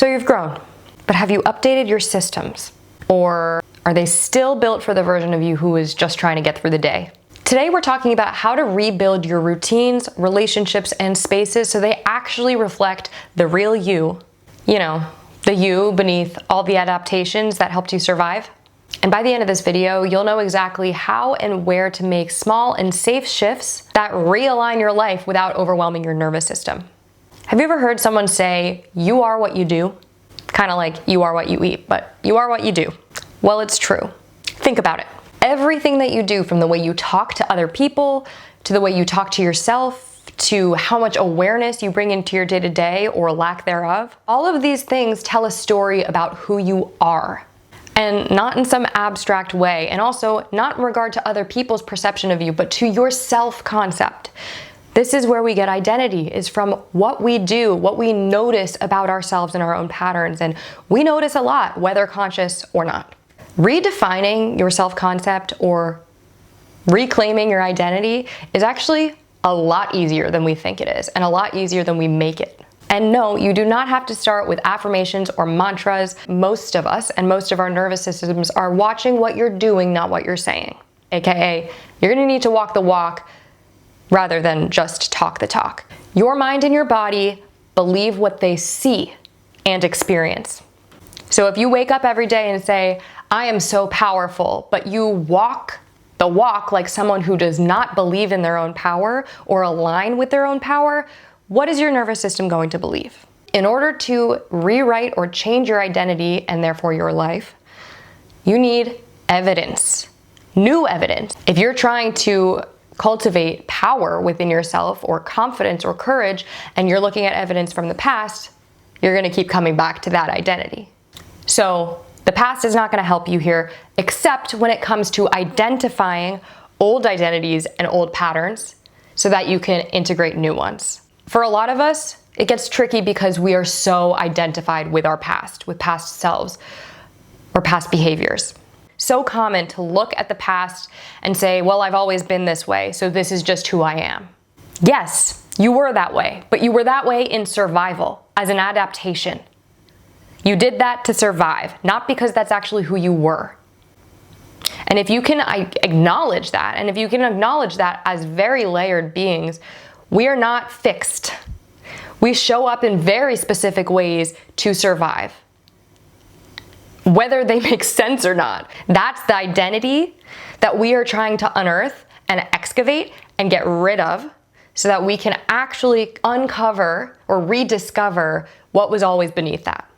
So you've grown, but have you updated your systems? Or are they still built for the version of you who is just trying to get through the day? Today we're talking about how to rebuild your routines, relationships, and spaces so they actually reflect the real you. You know, the you beneath all the adaptations that helped you survive. And by the end of this video, you'll know exactly how and where to make small and safe shifts that realign your life without overwhelming your nervous system. Have you ever heard someone say, you are what you do? Kind of like you are what you eat, but you are what you do. Well, it's true. Think about it. Everything that you do, from the way you talk to other people, to the way you talk to yourself, to how much awareness you bring into your day-to-day or lack thereof, all of these things tell a story about who you are. And not in some abstract way, and also not in regard to other people's perception of you, but to your self-concept. This is where we get identity, is from what we do, what we notice about ourselves and our own patterns, and we notice a lot, whether conscious or not. Redefining your self-concept or reclaiming your identity is actually a lot easier than we think it is, and a lot easier than we make it. And no, you do not have to start with affirmations or mantras. Most of us and most of our nervous systems are watching what you're doing, not what you're saying. AKA, you're gonna need to walk the walk rather than just talk the talk. Your mind and your body believe what they see and experience. So if you wake up every day and say, I am so powerful, but you walk the walk like someone who does not believe in their own power or align with their own power, what is your nervous system going to believe? In order to rewrite or change your identity and therefore your life, you need evidence, new evidence. If you're trying to cultivate power within yourself or confidence or courage, and you're looking at evidence from the past, you're gonna keep coming back to that identity. So the past is not gonna help you here, except when it comes to identifying old identities and old patterns so that you can integrate new ones. For a lot of us, it gets tricky because we are so identified with our past, with past selves or past behaviors. So common to look at the past and say, well, I've always been this way, so this is just who I am. Yes, you were that way, but you were that way in survival, as an adaptation. You did that to survive, not because that's actually who you were. And if you can acknowledge that, and if you can acknowledge that as very layered beings, we are not fixed. We show up in very specific ways to survive, whether they make sense or not. That's the identity that we are trying to unearth and excavate and get rid of so that we can actually uncover or rediscover what was always beneath that.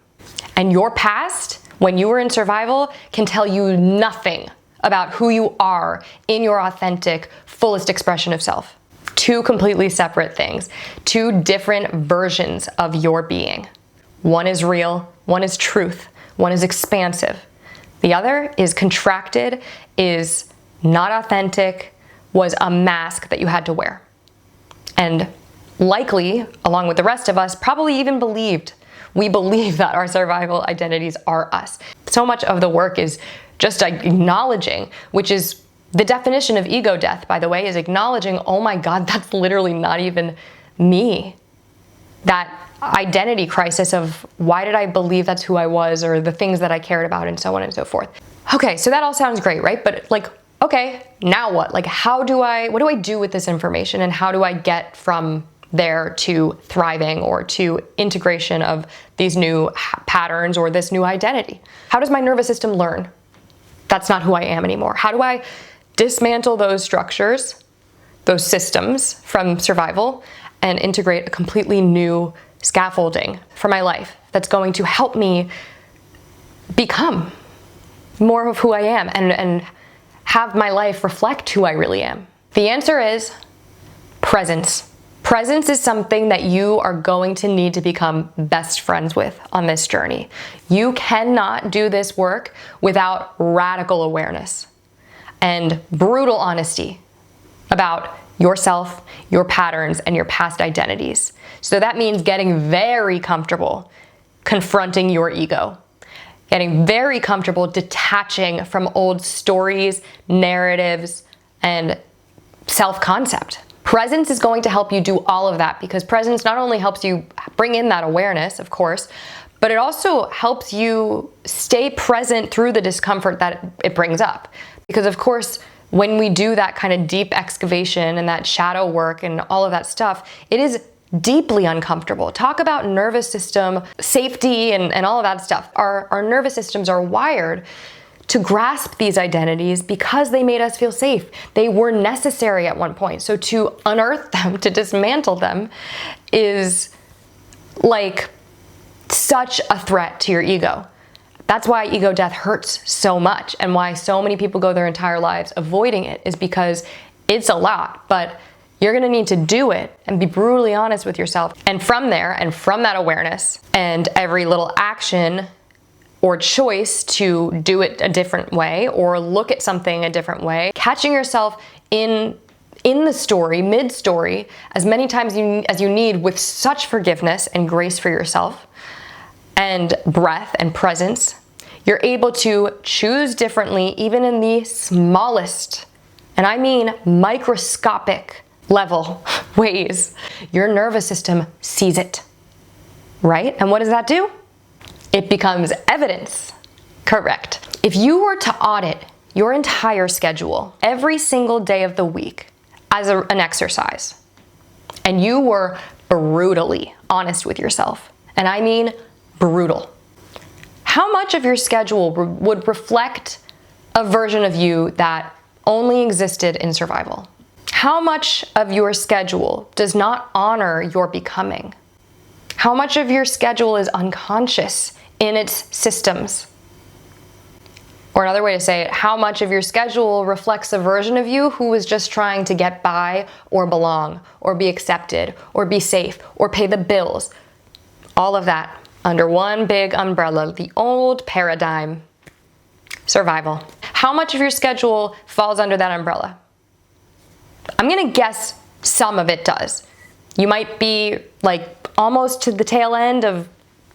And your past, when you were in survival, can tell you nothing about who you are in your authentic, fullest expression of self. Two completely separate things, two different versions of your being. One is real, one is truth, one is expansive. The other is contracted, is not authentic, was a mask that you had to wear. And likely, along with the rest of us, probably even we believe that our survival identities are us. So much of the work is just acknowledging, which is the definition of ego death, by the way, is acknowledging, oh my God, that's literally not even me. That identity crisis of why did I believe that's who I was, or the things that I cared about, and so on and so forth. Okay, so that all sounds great, right? But like, okay, now what? Like, what do I do with this information, and how do I get from there to thriving or to integration of these new patterns or this new identity? How does my nervous system learn that's not who I am anymore? How do I dismantle those structures, those systems from survival, and integrate a completely new scaffolding for my life that's going to help me become more of who I am and have my life reflect who I really am? The answer is presence. Presence is something that you are going to need to become best friends with on this journey. You cannot do this work without radical awareness and brutal honesty about yourself, your patterns, and your past identities. So that means getting very comfortable confronting your ego, getting very comfortable detaching from old stories, narratives, and self-concept. Presence is going to help you do all of that, because presence not only helps you bring in that awareness, of course, but it also helps you stay present through the discomfort that it brings up. Because of course, when we do that kind of deep excavation and that shadow work and all of that stuff, it is deeply uncomfortable. Talk about nervous system safety and all of that stuff. Our nervous systems are wired to grasp these identities because they made us feel safe. They were necessary at one point. So to unearth them, to dismantle them, is like such a threat to your ego. That's why ego death hurts so much, and why so many people go their entire lives avoiding it, is because it's a lot, but you're gonna need to do it and be brutally honest with yourself. And from there, and from that awareness, and every little action or choice to do it a different way or look at something a different way, catching yourself in the story, mid-story, as many times as you need, with such forgiveness and grace for yourself and breath and presence, you're able to choose differently even in the smallest, and I mean microscopic level ways. Your nervous system sees it, right? And what does that do? It becomes evidence. Correct. If you were to audit your entire schedule every single day of the week as an exercise, and you were brutally honest with yourself, and I mean brutal, how much of your schedule would reflect a version of you that only existed in survival? How much of your schedule does not honor your becoming? How much of your schedule is unconscious in its systems? Or another way to say it, how much of your schedule reflects a version of you who was just trying to get by or belong or be accepted or be safe or pay the bills? All of that under one big umbrella, the old paradigm, survival. How much of your schedule falls under that umbrella? I'm gonna guess some of it does. You might be like almost to the tail end of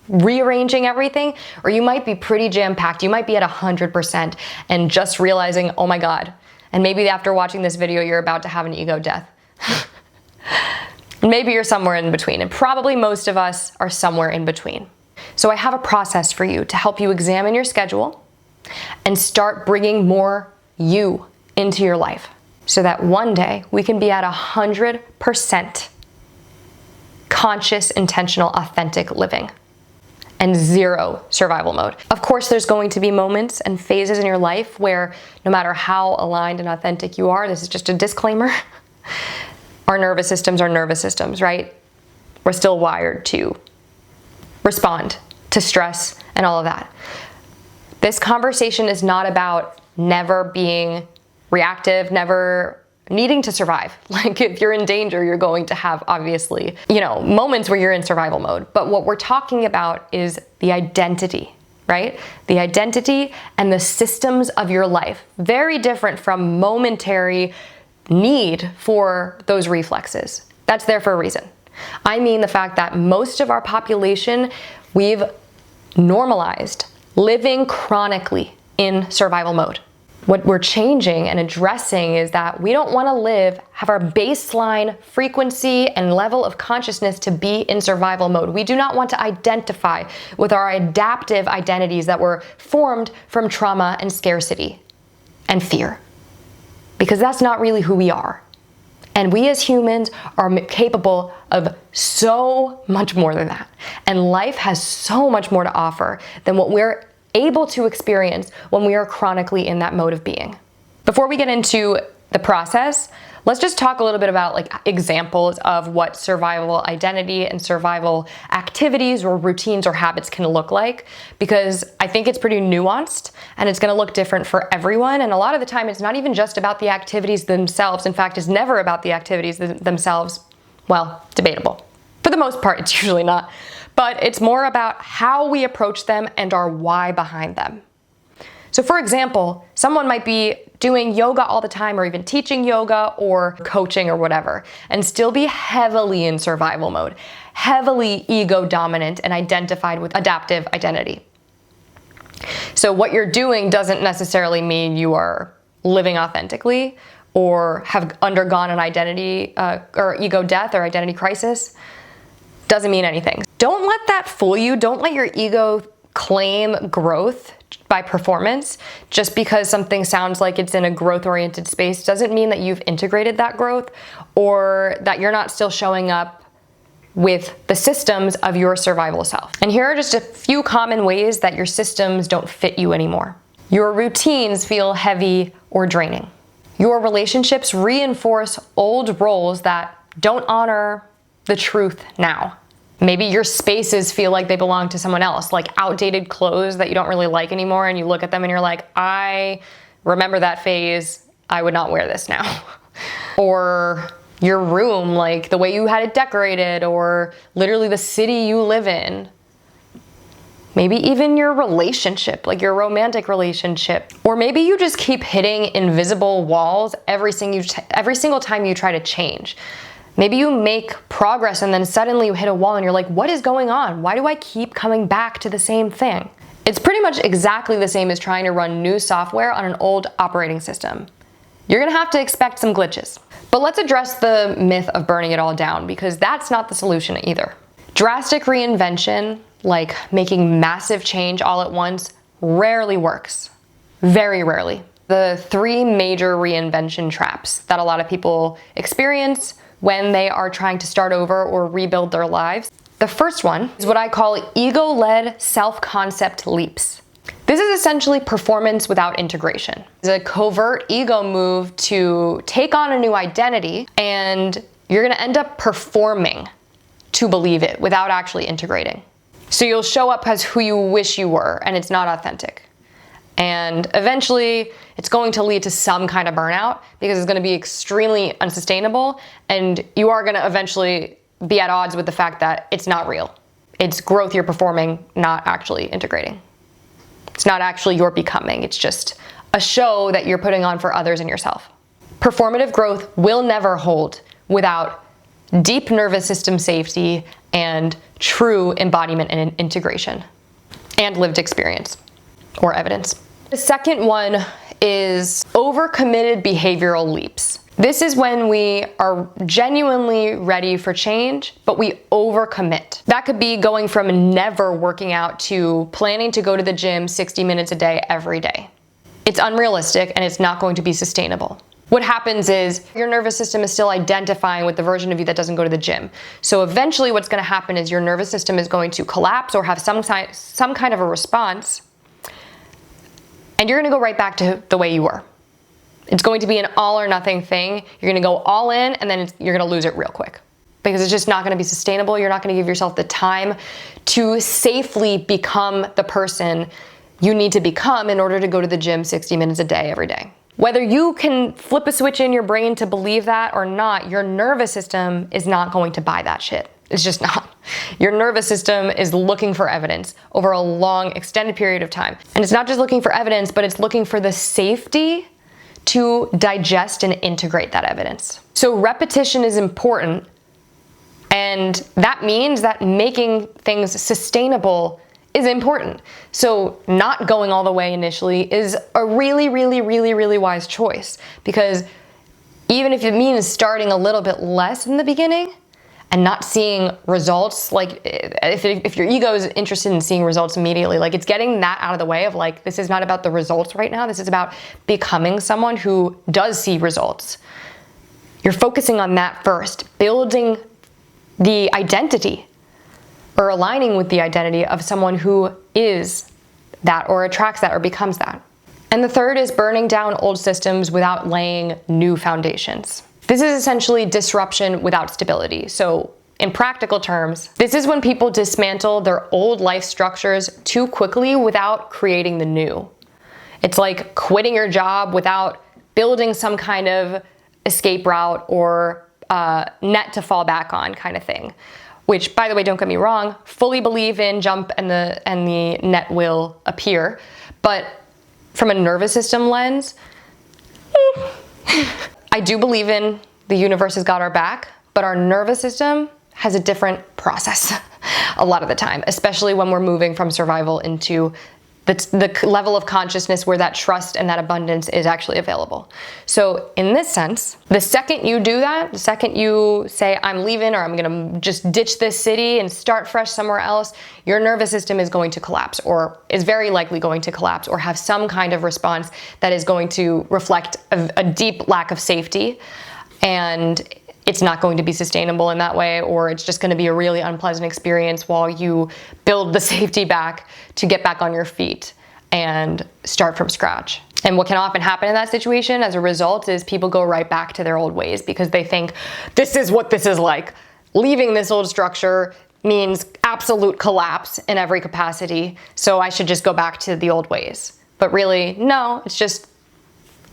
rearranging everything, or you might be pretty jam-packed. You might be at 100% and just realizing, oh my God. And maybe after watching this video, you're about to have an ego death. Maybe you're somewhere in between, and probably most of us are somewhere in between. So I have a process for you to help you examine your schedule and start bringing more you into your life, so that one day we can be at 100% conscious, intentional, authentic living and zero survival mode. Of course, there's going to be moments and phases in your life where no matter how aligned and authentic you are, this is just a disclaimer, our nervous systems are nervous systems, right? We're still wired to respond to stress and all of that. This conversation is not about never being reactive, never needing to survive. Like if you're in danger, you're going to have obviously, moments where you're in survival mode. But what we're talking about is the identity, right? The identity and the systems of your life. Very different from momentary need for those reflexes. That's there for a reason. I mean the fact that most of our population, we've normalized living chronically in survival mode. What we're changing and addressing is that we don't want to have our baseline frequency and level of consciousness to be in survival mode. We do not want to identify with our adaptive identities that were formed from trauma and scarcity and fear, because that's not really who we are. And we as humans are capable of so much more than that. And life has so much more to offer than what we're able to experience when we are chronically in that mode of being. Before we get into the process, let's just talk a little bit about examples of what survival identity and survival activities or routines or habits can look like, because I think it's pretty nuanced and it's going to look different for everyone. And a lot of the time it's not even just about the activities themselves. In fact, it's never about the activities themselves. Well, debatable. For the most part, it's usually not. But it's more about how we approach them and our why behind them. So for example, someone might be doing yoga all the time or even teaching yoga or coaching or whatever, and still be heavily in survival mode, heavily ego dominant and identified with adaptive identity. So what you're doing doesn't necessarily mean you are living authentically or have undergone an identity or ego death or identity crisis. Doesn't mean anything. Don't let that fool you. Don't let your ego claim growth by performance. Just because something sounds like it's in a growth-oriented space doesn't mean that you've integrated that growth or that you're not still showing up with the systems of your survival self. And here are just a few common ways that your systems don't fit you anymore. Your routines feel heavy or draining. Your relationships reinforce old roles that don't honor the truth now. Maybe your spaces feel like they belong to someone else, like outdated clothes that you don't really like anymore, and you look at them and you're like, I remember that phase, I would not wear this now. Or your room, like the way you had it decorated, or literally the city you live in. Maybe even your relationship, like your romantic relationship. Or maybe you just keep hitting invisible walls every single time you try to change. Maybe you make progress and then suddenly you hit a wall and you're like, what is going on? Why do I keep coming back to the same thing? It's pretty much exactly the same as trying to run new software on an old operating system. You're gonna have to expect some glitches. But let's address the myth of burning it all down, because that's not the solution either. Drastic reinvention, like making massive change all at once, rarely works. Very rarely. The three major reinvention traps that a lot of people experience when they are trying to start over or rebuild their lives. The first one is what I call ego-led self-concept leaps. This is essentially performance without integration. It's a covert ego move to take on a new identity, and you're gonna end up performing to believe it without actually integrating. So you'll show up as who you wish you were, and it's not authentic. And eventually, it's going to lead to some kind of burnout because it's going to be extremely unsustainable, and you are going to eventually be at odds with the fact that it's not real. It's growth you're performing, not actually integrating. It's not actually your becoming. It's just a show that you're putting on for others and yourself. Performative growth will never hold without deep nervous system safety and true embodiment and integration and lived experience or evidence. The second one is overcommitted behavioral leaps. This is when we are genuinely ready for change, but we overcommit. That could be going from never working out to planning to go to the gym 60 minutes a day every day. It's unrealistic and it's not going to be sustainable. What happens is your nervous system is still identifying with the version of you that doesn't go to the gym. So eventually what's going to happen is your nervous system is going to collapse or have some kind of a response, and you're gonna go right back to the way you were. It's going to be an all or nothing thing. You're gonna go all in, and then you're gonna lose it real quick because it's just not gonna be sustainable. You're not gonna give yourself the time to safely become the person you need to become in order to go to the gym 60 minutes a day every day. Whether you can flip a switch in your brain to believe that or not, your nervous system is not going to buy that shit. It's just not. Your nervous system is looking for evidence over a long, extended period of time. And it's not just looking for evidence, but it's looking for the safety to digest and integrate that evidence. So repetition is important, and that means that making things sustainable is important. So not going all the way initially is a really, really, really, really wise choice, because even if it means starting a little bit less in the beginning, and not seeing results, like if your ego is interested in seeing results immediately, like it's getting that out of the way of like, this is not about the results right now, this is about becoming someone who does see results. You're focusing on that first, building the identity or aligning with the identity of someone who is that or attracts that or becomes that. And the third is burning down old systems without laying new foundations. This is essentially disruption without stability. So in practical terms, this is when people dismantle their old life structures too quickly without creating the new. It's like quitting your job without building some kind of escape route or net to fall back on kind of thing. Which, by the way, don't get me wrong, fully believe in jump and the net will appear. But from a nervous system lens, I do believe in the universe has got our back, but our nervous system has a different process a lot of the time, especially when we're moving from survival into the level of consciousness where that trust and that abundance is actually available. So in this sense, the second you do that, the second you say, I'm leaving, or I'm gonna just ditch this city and start fresh somewhere else, your nervous system is going to collapse, or is very likely going to collapse, or have some kind of response that is going to reflect a deep lack of safety. And it's not going to be sustainable in that way, or it's just going to be a really unpleasant experience while you build the safety back to get back on your feet and start from scratch. And what can often happen in that situation as a result is people go right back to their old ways because they think, this is what this is like. Leaving this old structure means absolute collapse in every capacity, so I should just go back to the old ways. But really, no, it's just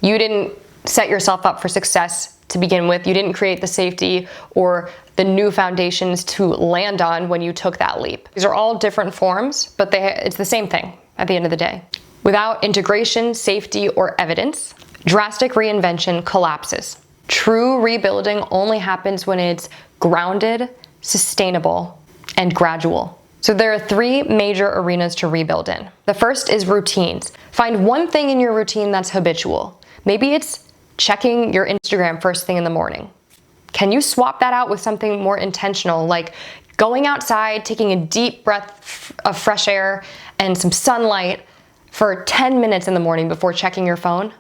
you didn't set yourself up for success to begin with. You didn't create the safety or the new foundations to land on when you took that leap. These are all different forms, but it's the same thing at the end of the day. Without integration, safety, or evidence, drastic reinvention collapses. True rebuilding only happens when it's grounded, sustainable, and gradual. So there are 3 major arenas to rebuild in. The first is routines. Find one thing in your routine that's habitual. Maybe it's checking your Instagram first thing in the morning. Can you swap that out with something more intentional, like going outside, taking a deep breath of fresh air and some sunlight for 10 minutes in the morning before checking your phone?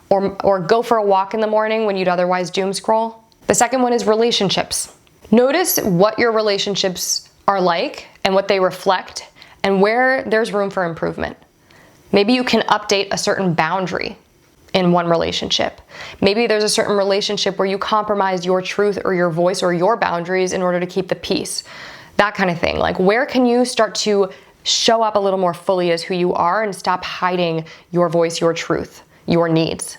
Or go for a walk in the morning when you'd otherwise doom scroll? The second one is relationships. Notice what your relationships are like and what they reflect and where there's room for improvement. Maybe you can update a certain boundary in one relationship. Maybe there's a certain relationship where you compromise your truth or your voice or your boundaries in order to keep the peace. That kind of thing. Like, where can you start to show up a little more fully as who you are and stop hiding your voice, your truth, your needs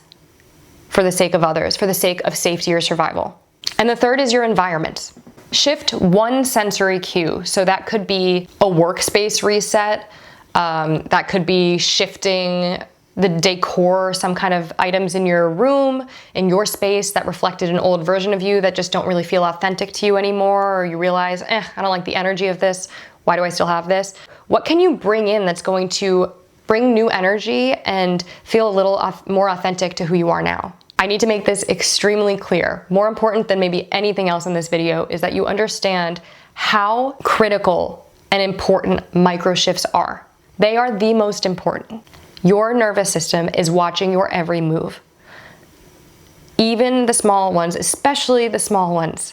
for the sake of others, for the sake of safety or survival? And the third is your environment. Shift one sensory cue. So that could be a workspace reset. That could be shifting the decor, some kind of items in your room, in your space that reflected an old version of you that just don't really feel authentic to you anymore, or you realize, I don't like the energy of this. Why do I still have this? What can you bring in that's going to bring new energy and feel a little more authentic to who you are now? I need to make this extremely clear. More important than maybe anything else in this video is that you understand how critical and important micro shifts are. They are the most important. Your nervous system is watching your every move. Even the small ones, especially the small ones,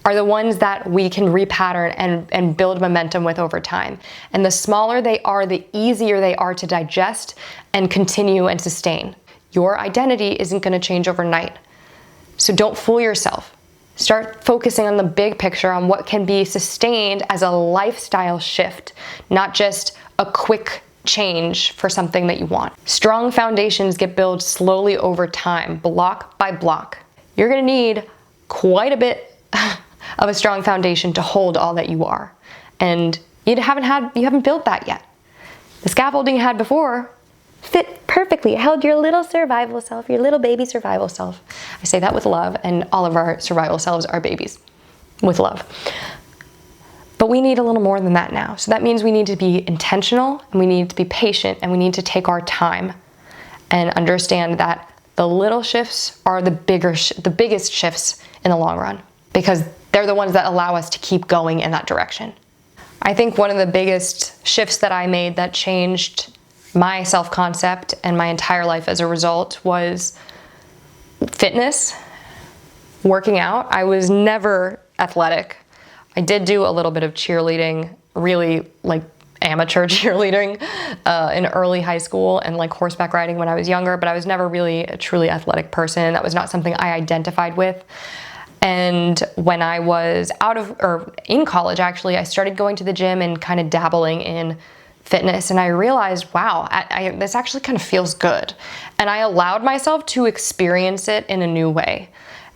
are the ones that we can repattern and build momentum with over time. And the smaller they are, the easier they are to digest and continue and sustain. Your identity isn't going to change overnight. So don't fool yourself. Start focusing on the big picture, on what can be sustained as a lifestyle shift, not just a quick change for something that you want. Strong foundations get built slowly over time, block by block. You're gonna need quite a bit of a strong foundation to hold all that you are. And you haven't built that yet. The scaffolding you had before fit perfectly. It held your little survival self, your little baby survival self. I say that with love, and all of our survival selves are babies with love. But we need a little more than that now. So that means we need to be intentional, and we need to be patient, and we need to take our time and understand that the little shifts are the biggest shifts in the long run, because they're the ones that allow us to keep going in that direction. I think one of the biggest shifts that I made that changed my self-concept and my entire life as a result was fitness, working out. I was never athletic. I did do a little bit of cheerleading, really like amateur cheerleading in early high school, and like horseback riding when I was younger, but I was never really a truly athletic person. That was not something I identified with. And when I was in college, actually, I started going to the gym and kind of dabbling in fitness, and I realized, wow, this actually kind of feels good. And I allowed myself to experience it in a new way.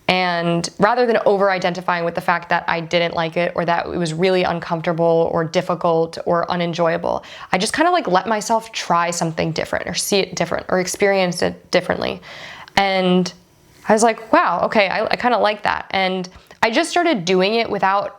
And rather than over-identifying with the fact that I didn't like it, or that it was really uncomfortable or difficult or unenjoyable, I just kind of like let myself try something different, or see it different, or experience it differently. And I was like, wow, okay, I kind of like that. And I just started doing it without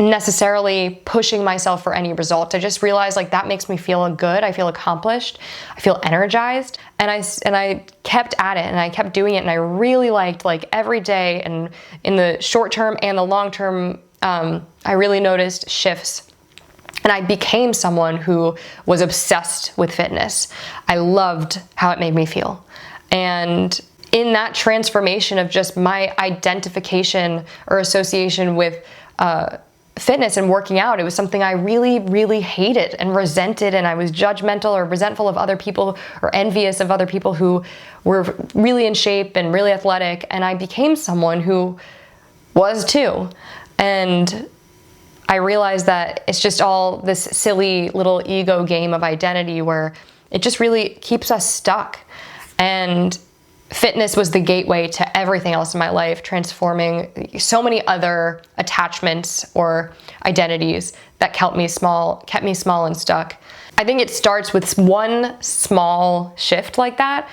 necessarily pushing myself for any results. I just realized like that makes me feel good. I feel accomplished. I feel energized. And I kept at it and I kept doing it. And I really liked like every day, and in the short term and the long term, I really noticed shifts. And I became someone who was obsessed with fitness. I loved how it made me feel. And in that transformation of just my identification or association with fitness and working out, it was something I really, really hated and resented, and I was judgmental or resentful of other people or envious of other people who were really in shape and really athletic, and I became someone who was too. And I realized that it's just all this silly little ego game of identity where it just really keeps us stuck. And fitness was the gateway to everything else in my life, transforming so many other attachments or identities that kept me small and stuck. I think it starts with one small shift like that,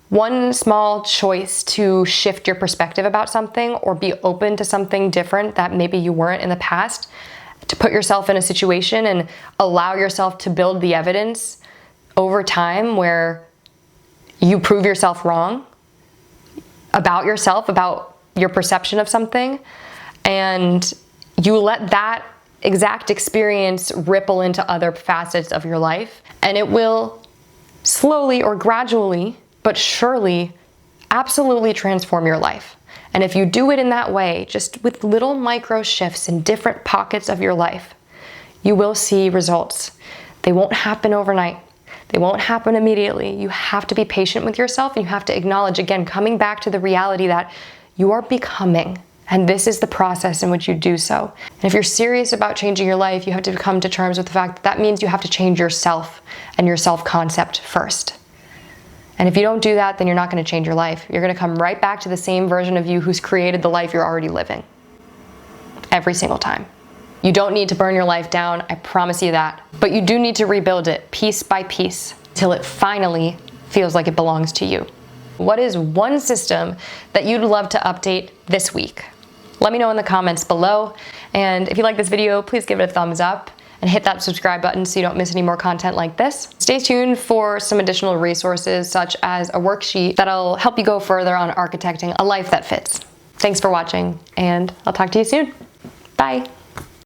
one small choice to shift your perspective about something or be open to something different that maybe you weren't in the past, to put yourself in a situation and allow yourself to build the evidence over time where you prove yourself wrong about yourself, about your perception of something, and you let that exact experience ripple into other facets of your life, and it will slowly or gradually, but surely, absolutely transform your life. And if you do it in that way, just with little micro shifts in different pockets of your life, you will see results. They won't happen overnight. They won't happen immediately. You have to be patient with yourself, and you have to acknowledge, again, coming back to the reality that you are becoming, and this is the process in which you do so. And if you're serious about changing your life, you have to come to terms with the fact that that means you have to change yourself and your self-concept first. And if you don't do that, then you're not going to change your life. You're going to come right back to the same version of you who's created the life you're already living. Every single time. You don't need to burn your life down, I promise you that. But you do need to rebuild it piece by piece till it finally feels like it belongs to you. What is one system that you'd love to update this week? Let me know in the comments below. And if you like this video, please give it a thumbs up and hit that subscribe button so you don't miss any more content like this. Stay tuned for some additional resources such as a worksheet that'll help you go further on architecting a life that fits. Thanks for watching, and I'll talk to you soon. Bye.